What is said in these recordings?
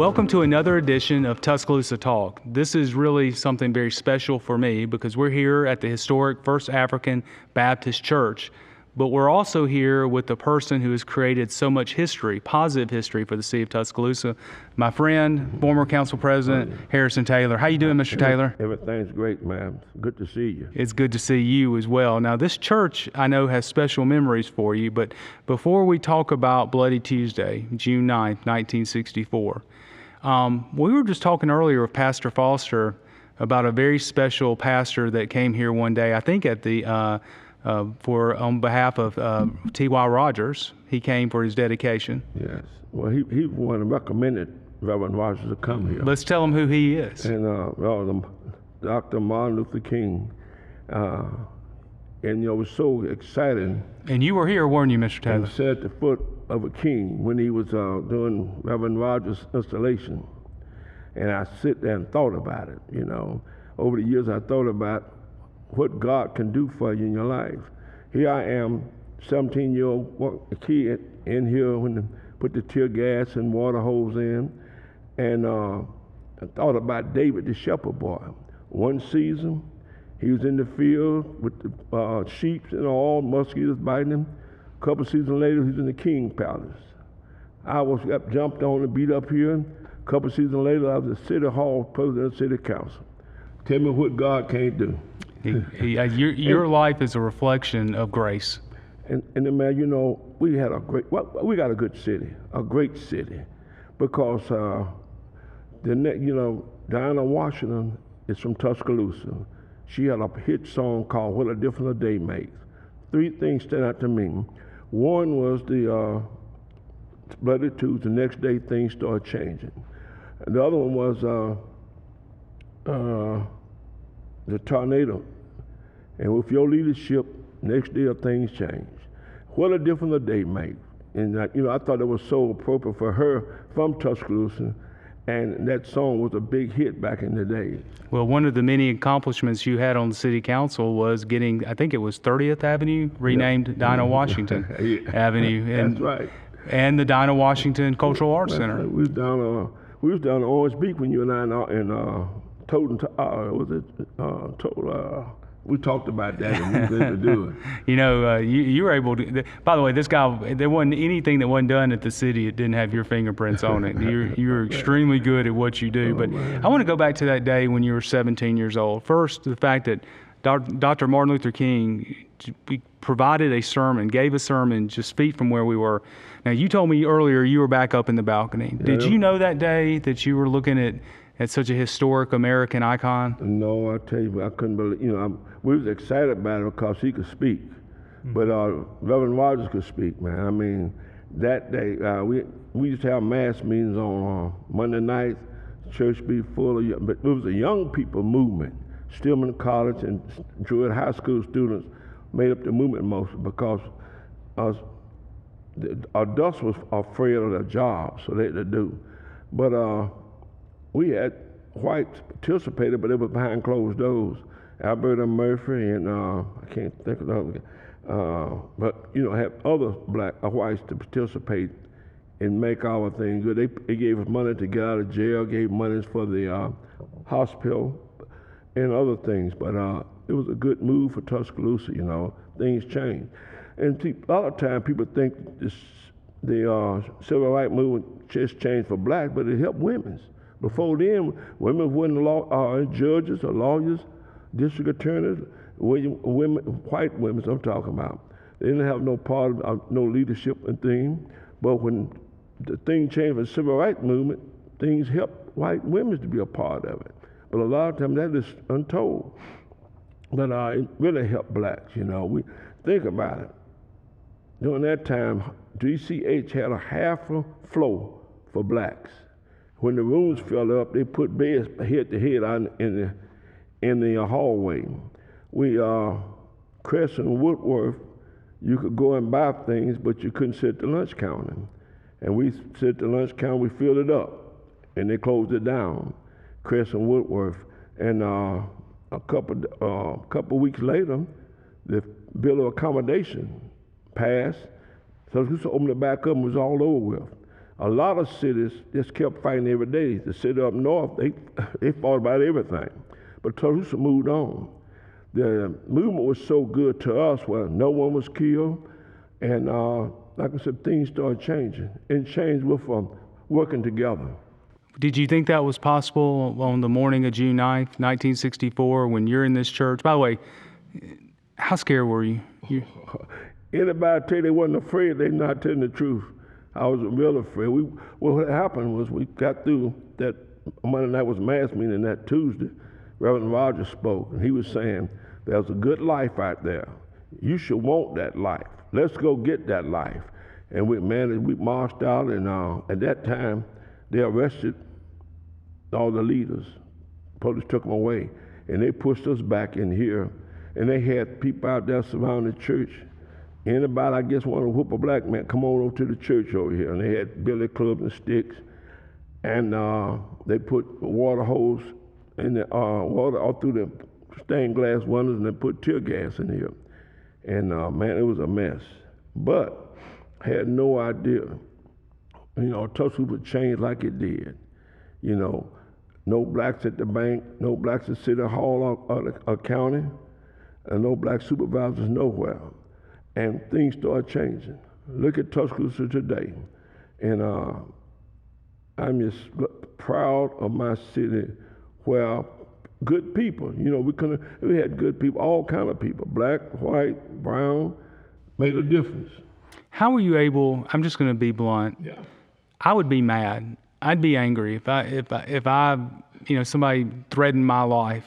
Welcome to another edition of Tuscaloosa Talk. This is really something very special for me because we're here at the historic First African Baptist Church, but we're also here with the person who has created so much history, positive history for the city of Tuscaloosa, my friend, former council president, Harrison Taylor. How you doing, Mr. Taylor? Everything's great, man. Good to see you. It's good to see you as well. Now, this church, I know, has special memories for you, but before we talk about Bloody Tuesday, June 9th, 1964, we were just talking earlier with Pastor Foster about a very special pastor that came here one day, I think at the on behalf of T.Y. Rogers. He came for his dedication. Yes. Well, he one recommended Reverend Rogers to come here. Let's tell him who he is. And Dr. Martin Luther King. And it was so exciting. And you were here, weren't you, Mr. Taylor? And sat at the foot of a king when he was doing Reverend Rogers' installation. And I sit there and thought about it, you know. Over the years, I thought about what God can do for you in your life. Here I am, 17-year-old kid in here when they put the tear gas and water hose in. And I thought about David, the shepherd boy. One season, he was in the field with the sheep and all, mosquitoes biting him. A couple seasons later, he was in the king's palace. I got jumped on and beat up here. A couple seasons later, I was at City Hall, president of the city council. Tell me what God can't do. Your life is a reflection of grace. And man, you know, we got a good city, a great city, because Diana Washington is from Tuscaloosa. She had a hit song called "What a Difference a Day Makes." Three things stand out to me. One was the Bloody Tuesday. The next day, things started changing. And the other one was the tornado. And with your leadership, next day things change. What a difference a day makes. And I thought it was so appropriate for her from Tuscaloosa, and that song was a big hit back in the day. Well, one of the many accomplishments you had on the city council was getting, I think it was 30th Avenue, renamed Dinah Washington Avenue. And, that's right. And the Dinah Washington Cultural Arts Center. Right. We was down in Orange Beach when you and I in we talked about that and we were going to do it. You know, you were able to, by the way, this guy, there wasn't anything that wasn't done at the city that didn't have your fingerprints on it. You're extremely good at what you do. But I want to go back to that day when you were 17 years old. First, the fact that Dr. Martin Luther King provided a sermon, gave a sermon just feet from where we were. Now, you told me earlier you were back up in the balcony. Yeah. Did you know that day that you were looking at such a historic American icon? No, I tell you, I couldn't believe. We was excited about it because he could speak, but Reverend Rogers could speak, man. I mean, that day we used to have mass meetings on Monday nights. Church be full of, but it was a young people movement. Stillman College and Druid High School students made up the movement mostly because adults was afraid of their jobs, so they had to do. But we had whites participated, but it was behind closed doors. Alberta Murphy and I can't think of the other, but have other whites to participate and make our thing good. They gave us money to get out of jail, gave money for the hospital and other things. But it was a good move for Tuscaloosa. Things changed, and a lot of times people think the civil rights movement just changed for blacks, but it helped women. Before then, women weren't judges or lawyers, district attorneys, women, white women I'm talking about. They didn't have no part of no leadership and thing. But when the thing changed for the civil rights movement, things helped white women to be a part of it. But a lot of times that is untold. But it really helped blacks, We think about it. During that time, DCH had a half a floor for blacks. When the rooms fell up, they put beds head to head in the hallway. We Crescent and Woodworth, you could go and buy things, but you couldn't sit at the lunch counter. And we sit at the lunch counter, we filled it up, and they closed it down. Crescent Woodworth, and a couple weeks later, the bill of accommodation passed. So we opened it back up and it was all over with. A lot of cities just kept fighting every day. The city up north, they fought about everything. But Tuscaloosa moved on. The movement was so good to us where no one was killed. And like I said, things started changing. And changed with working together. Did you think that was possible on the morning of June 9th, 1964, when you're in this church? By the way, how scared were you? Anybody tell you they wasn't afraid, they not telling the truth. I was real afraid. What happened was we got through that Monday night was mass meeting. That Tuesday, Reverend Rogers spoke, and he was saying, there's a good life out there. You should want that life. Let's go get that life. And we marched out, and at that time, they arrested all the leaders. Police took them away, and they pushed us back in here. And they had people out there surrounding the church. Anybody, I guess, wanted to whoop a black man, come on over to the church over here. And they had billy clubs and sticks. And they put water hose in the water all through the stained glass windows, and they put tear gas in here. And man, it was a mess. But I had no idea, Tuscaloosa would change like it did. No blacks at the bank, no blacks at City Hall or county, and no black supervisors nowhere. And things started changing. Look at Tuscaloosa today. And I'm just proud of my city where good people, we had good people, all kind of people, black, white, brown, made a difference. How were you able, I'm just going to be blunt. Yeah. I would be mad. I'd be angry if I somebody threatened my life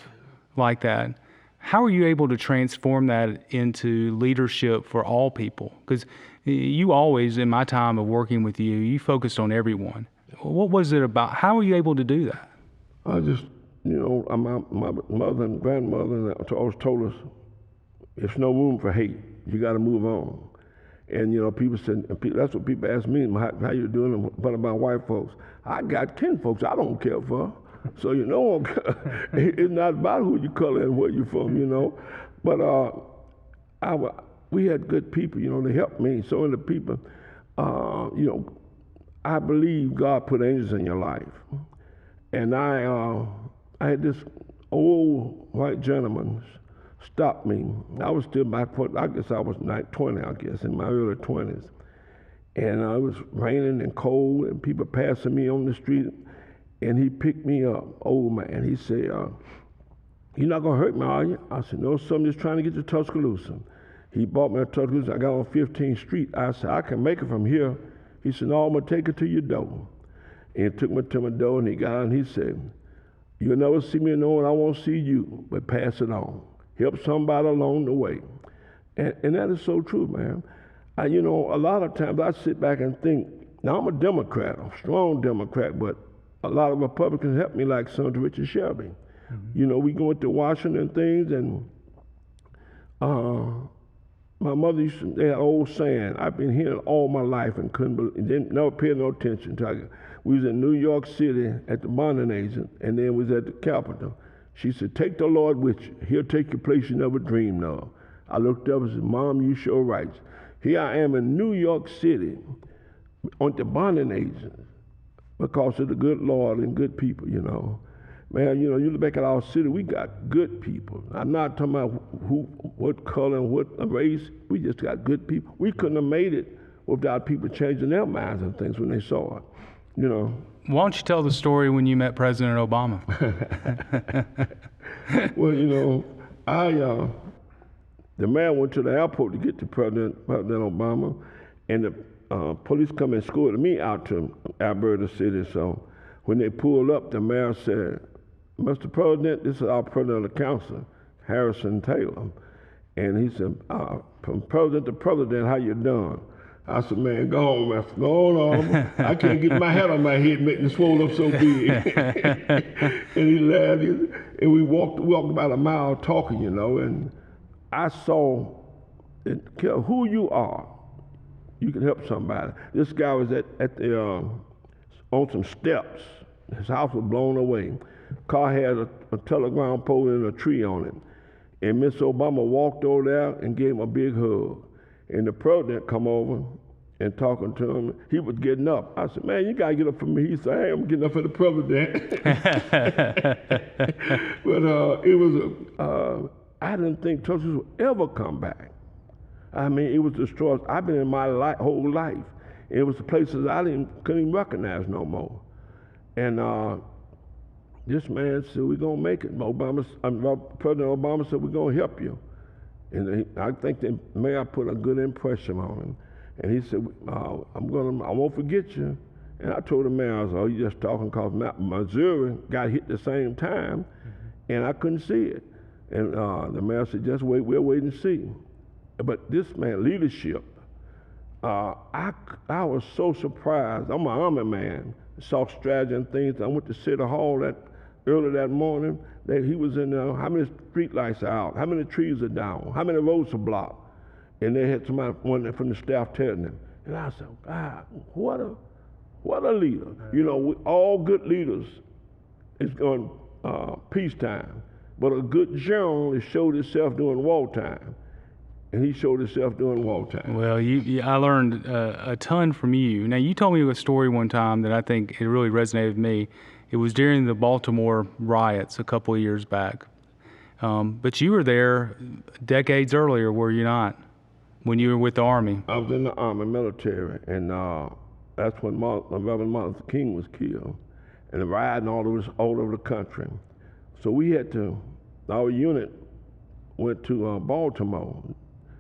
like that. How are you able to transform that into leadership for all people? Because you always, in my time of working with you, you focused on everyone. What was it about? How were you able to do that? I just, my mother and grandmother always told us, there's no room for hate. You got to move on. And, people said, that's what people ask me, how you doing? What about white folks? I got 10 folks I don't care for. So, it's not about who you color and where you're from, But we had good people, they helped me. So many people, I believe God put angels in your life. And I had this old white gentleman stop me. I was still I guess I was 20, in my early 20s. And it was raining and cold and people passing me on the street. And he picked me up, old man. He said, you're not going to hurt me, are you? I said, no, son, I'm just trying to get to Tuscaloosa. He brought me to Tuscaloosa. I got on 15th Street. I said, I can make it from here. He said, no, I'm going to take it to your door. And he took me to my door, and he got out, and he said, you'll never see me no one, I won't see you, but pass it on. Help somebody along the way. And that is so true, man. A lot of times I sit back and think, now I'm a Democrat, a strong Democrat, but a lot of Republicans help me, like Senator Richard Shelby. Mm-hmm. We go into Washington and things, and my mother they had an old saying, I've been hearing it all my life and didn't never pay no attention to it. We was in New York City at the bonding agent, and then was at the Capitol. She said, take the Lord with you. He'll take your place you never dreamed of. I looked up and said, Mom, you sure right. Here I am in New York City on the bonding agent because of the good Lord and good people, Man, you look back at our city, we got good people. I'm not talking about what color and what race. We just got good people. We couldn't have made it without people changing their minds and things when they saw it, Why don't you tell the story when you met President Obama? Well, the man went to the airport to get to President Obama, and the police come and escorted me out to Alberta City. So when they pulled up, the mayor said, Mr. President, this is our president of the council, Harrison Taylor. And he said, from president to president, how you doing? I said, man, go on, man. Go on. I can't get my hat on my head making it swole up so big. And he laughed. And we walked about a mile talking, and I saw who you are. You can help somebody. This guy was at the on some steps. His house was blown away. Car had a telegram pole and a tree on it. And Miss Obama walked over there and gave him a big hug. And the president come over and talking to him. He was getting up. I said, man, you got to get up for me. He said, hey, I'm getting up for the president. But it was, I didn't think Tuscaloosa would ever come back. I mean, it was destroyed. I've been in my whole life. It was the places I couldn't even recognize no more. And this man said, we're going to make it. President Obama said, we're going to help you. And I think the mayor put a good impression on him. And he said, I won't forget you. And I told the mayor, I was, oh, you just talking because Missouri got hit the same time, and I couldn't see it. And the mayor said, just wait, we'll wait and see. But this man, leadership, I was so surprised. I'm an Army man, saw strategy and things. I went to City Hall early that morning. He was in there, how many street lights are out? How many trees are down? How many roads are blocked? And they had one from the staff telling them. And I said, God, what a leader. You know, all good leaders is on peacetime, but a good general has showed himself during wartime. And he showed himself during wartime. Well, I learned a ton from you. Now, you told me a story one time that I think it really resonated with me. It was during the Baltimore riots a couple of years back. But you were there decades earlier, were you not? When you were with the Army? I was in the Army military, and that's when Reverend Martin Luther King was killed, and rioting all over the country. So we had to, our unit went to Baltimore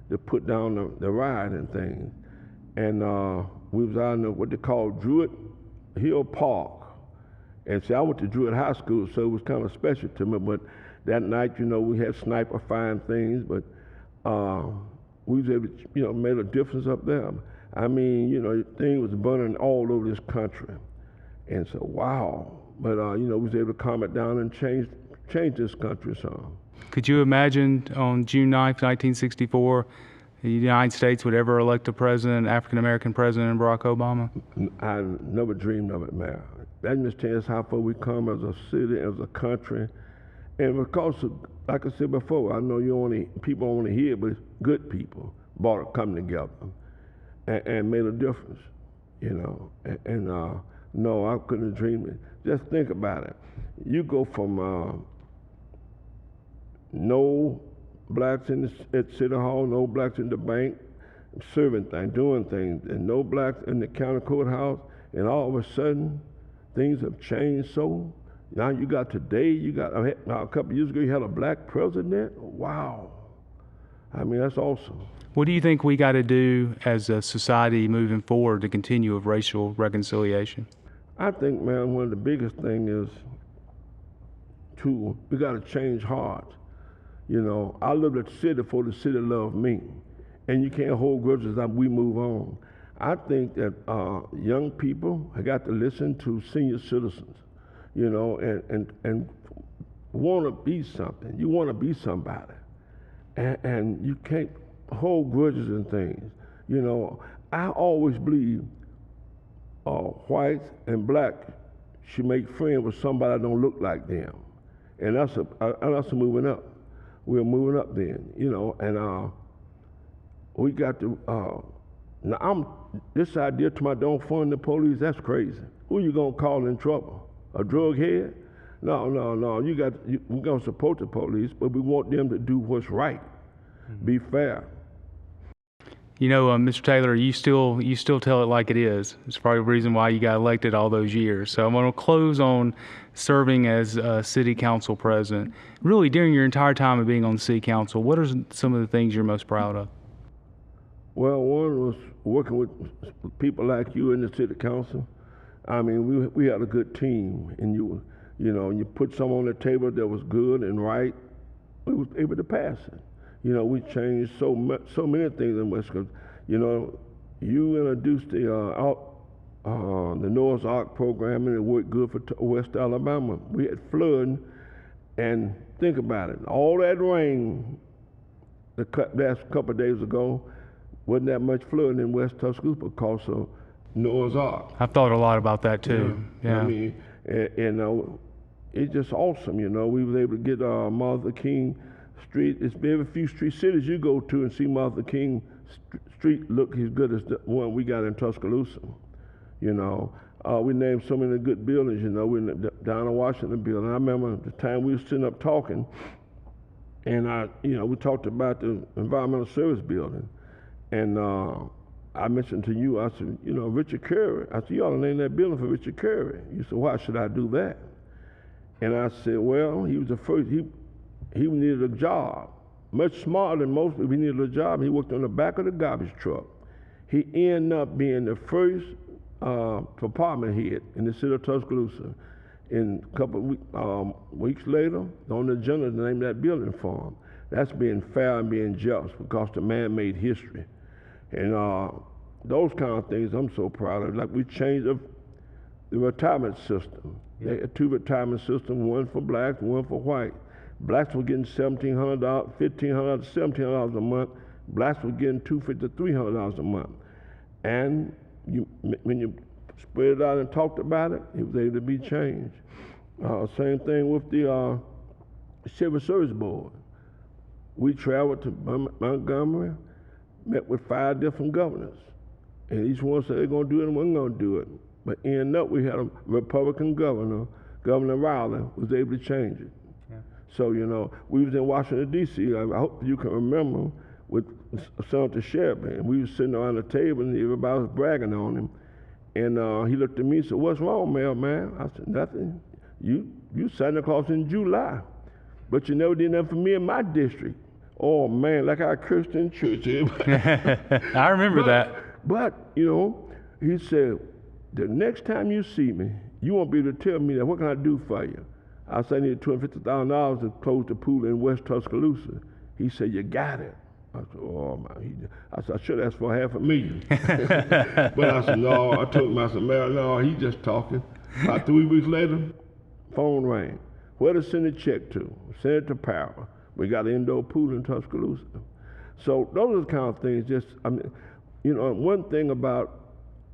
to put down the riot and things. And we was out in what they call Druid Hill Park. And see, I went to Druid High School, so it was kind of special to me. But that night, you know, we had sniper firing things, but we was able to, you know, made a difference up there. I mean, you know, things was burning all over this country. And so, wow. But, you know, we was able to calm it down and change this country some. Could you imagine on June 9th, 1964, the United States would ever elect a president, African-American president, Barack Obama? I never dreamed of it, man. That just tells how far we come as a city, as a country. And because, like I said before, I know people don't want to hear it, but it's good people come together and made a difference, you know. And no, I couldn't have dreamed it. Just think about it. You go from no blacks at City Hall, no blacks in the bank, serving things, doing things, and no blacks in the county courthouse, and all of a sudden, things have changed so. Now you got today, now a couple of years ago, you had a black president. Wow. I mean, that's awesome. What do you think we got to do as a society moving forward to continue with racial reconciliation? I think, man, one of the biggest things is we got to change hearts. You know, I lived at the city before the city loved me, and you can't hold grudges as we move on. I think that young people have got to listen to senior citizens, you know, and want to be something. You want to be somebody, and you can't hold grudges and things. You know, I always believe whites and black should make friends with somebody that don't look like them, and that's a moving up. We're moving up then, you know, and we got to, now this idea to my don't fund the police, that's crazy. Who you gonna call in trouble? A drug head? No, we're gonna support the police, but we want them to do what's right, be fair. You know, Mr. Taylor, you still tell it like it is. It's probably the reason why you got elected all those years. So I'm going to close on serving as city council president. Really, during your entire time of being on the city council, what are some of the things you're most proud of? Well, one was working with people like you in the city council. I mean, we had a good team, and you put something on the table that was good and right, we was able to pass it. You know, we changed so many things in West Coast. You know, you introduced the Noah's Ark program, and it worked good for West Alabama. We had flooding, and think about it. All that rain the last couple of days ago, wasn't that much flooding in West Tuscaloosa because of Noah's Ark. I've thought a lot about that too. Yeah. I mean, it's just awesome. You know, we was able to get Martin Luther King Street. It's very few cities you go to and see Martin Luther King street look as good as the one we got in Tuscaloosa. You know, we named so many good buildings. You know, we down in Washington building. I remember the time we were sitting up talking, and we talked about the environmental service building, and I mentioned to you, I said, Richard Curry. I said, you ought to name that building for Richard Curry. You said, why should I do that? And I said, well, he was the first. He needed a job. Much smarter than most people. He needed a job. He worked on the back of the garbage truck. He ended up being the first department head in the city of Tuscaloosa. And a couple of weeks later, on the agenda to name that building for him. That's being fair and being just because the man made history. And those kind of things I'm so proud of. Like we changed the retirement system. Yep. They had 2 retirement systems, one for blacks, one for white. Blacks were getting $1,700, $1,500 to $1,700 a month. Blacks were getting $250 to $300 a month. And when you spread it out and talked about it, it was able to be changed. Same thing with the Civil Service Board. We traveled to Montgomery, met with 5 different governors. And each one said they're going to do it and we're going to do it. But ended up, we had a Republican governor, Governor Riley, was able to change it. Yeah. So, we was in Washington, D.C. I hope you can remember with Senator Sherman. And we was sitting around the table and everybody was bragging on him. And he looked at me and said, what's wrong, Mailman? I said, nothing. You Santa Claus in July. But you never did nothing for me in my district. Oh, man, like our Christian church. I remember that. But, he said, the next time you see me, you won't be able to tell me that. What can I do for you? I said, I need $250,000 to close the pool in West Tuscaloosa. He said, you got it. I said, oh, man. I said, I should ask for $500,000. But I said, no. I told him, I said, man, no, he's just talking. About 3 weeks later, phone rang. Where to send a check to? Send it to Power. We got an indoor pool in Tuscaloosa. So those are the kind of things one thing about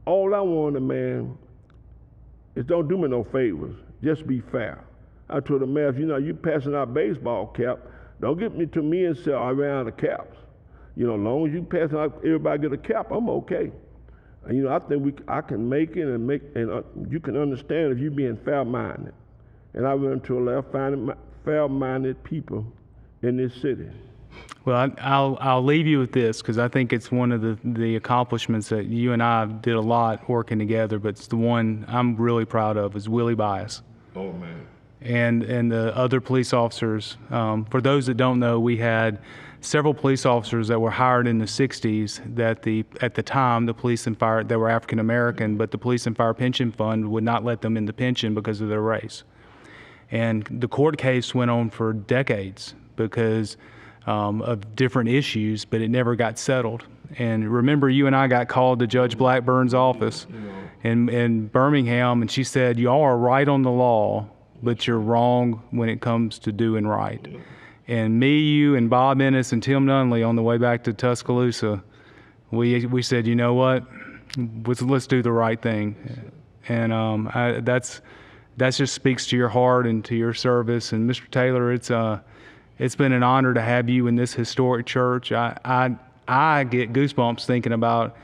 all I want a man is don't do me no favors. Just be fair. I told the man, you passing out baseball cap, don't get me to me and say, I ran out of caps. As long as you pass out, everybody get a cap, I'm okay. And, I think I can make it and you can understand if you being fair-minded. And I went to a left, finding fair-minded people in this city. Well, I'll leave you with this because I think it's one of the accomplishments that you and I did a lot working together, but it's the one I'm really proud of is Willie Bias. Oh, man. And the other police officers. For those that don't know, we had several police officers that were hired in the 60s that at the time the police and fire, they were African American, but the Police and Fire Pension Fund would not let them in the pension because of their race. And the court case went on for decades because of different issues, but it never got settled. And remember, you and I got called to Judge Blackburn's office in Birmingham, and she said, y'all are right on the law, but you're wrong when it comes to doing right. And me, you, and Bob Ennis and Tim Nunley on the way back to Tuscaloosa, we said, you know what, let's do the right thing. And that just speaks to your heart and to your service. And Mr. Taylor, it's been an honor to have you in this historic church. I get goosebumps thinking about,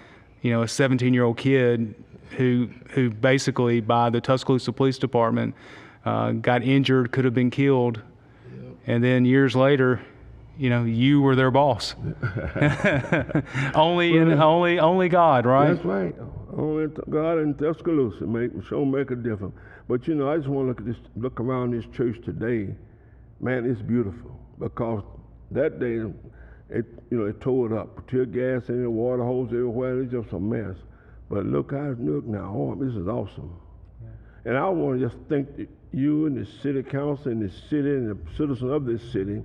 a 17-year-old kid who basically by the Tuscaloosa Police Department got injured, could have been killed, and then years later, you were their boss. only God, right? That's right. Only God in Tuscaloosa make a difference. But I just want to look around this church today. Man, it's beautiful because that day, it tore it up. Tear gas in the water hose everywhere. It's just a mess. But look now. Oh, this is awesome. Yeah. And I want to just thank you and the city council and the city and the citizens of this city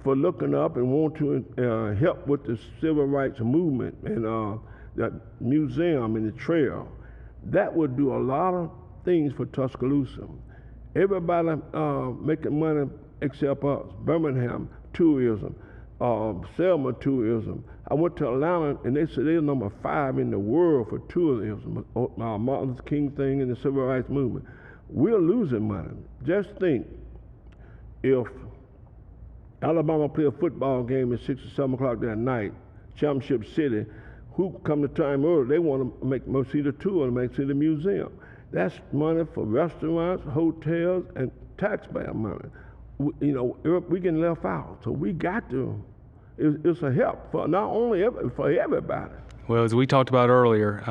for looking up and want to help with the civil rights movement and that museum and the trail. That would do a lot of things for Tuscaloosa. Everybody making money except us. Birmingham, tourism. Selma tourism. I went to Atlanta and they said they're number 5 in the world for tourism. Martin Luther King thing and the civil rights movement. We're losing money. Just think if Alabama play a football game at 6 or 7 o'clock that night, championship city, who come to time early, they want to see the tour and see the museum. That's money for restaurants, hotels, and taxpayer money. We getting left out, so we got to. It's a help for not only for everybody. Well, as we talked about earlier,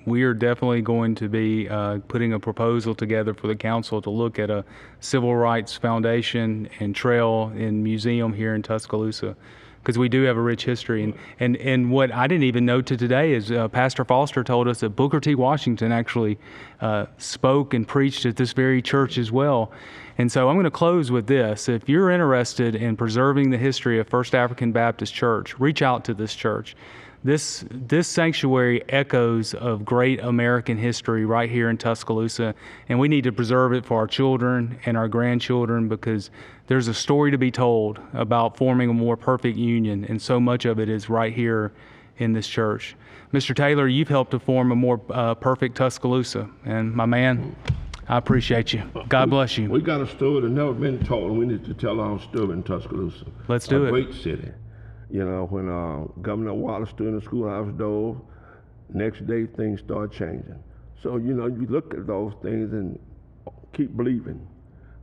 we are definitely going to be putting a proposal together for the council to look at a civil rights foundation and trail and museum here in Tuscaloosa, because we do have a rich history. And what I didn't even know to today is Pastor Foster told us that Booker T. Washington actually spoke and preached at this very church as well. And so I'm going to close with this. If you're interested in preserving the history of First African Baptist Church, reach out to this church. This sanctuary echoes of great American history right here in Tuscaloosa, and we need to preserve it for our children and our grandchildren, because there's a story to be told about forming a more perfect union, and so much of it is right here in this church. Mr. Taylor, you've helped to form a more perfect Tuscaloosa, and my man, I appreciate you. God bless you. We got a story that's never been told, and we need to tell our story in Tuscaloosa. Let's do it. A great city. When Governor Wallace stood in the schoolhouse door, next day things start changing. So, you look at those things and keep believing.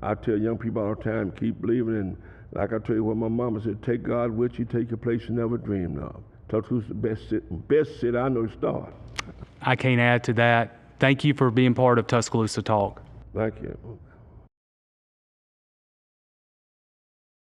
I tell young people all the time, keep believing. And like I tell you what my mama said, take God with you, take your place you never dreamed of. Tuscaloosa is the best city I know to start. I can't add to that. Thank you for being part of Tuscaloosa Talk. Thank you.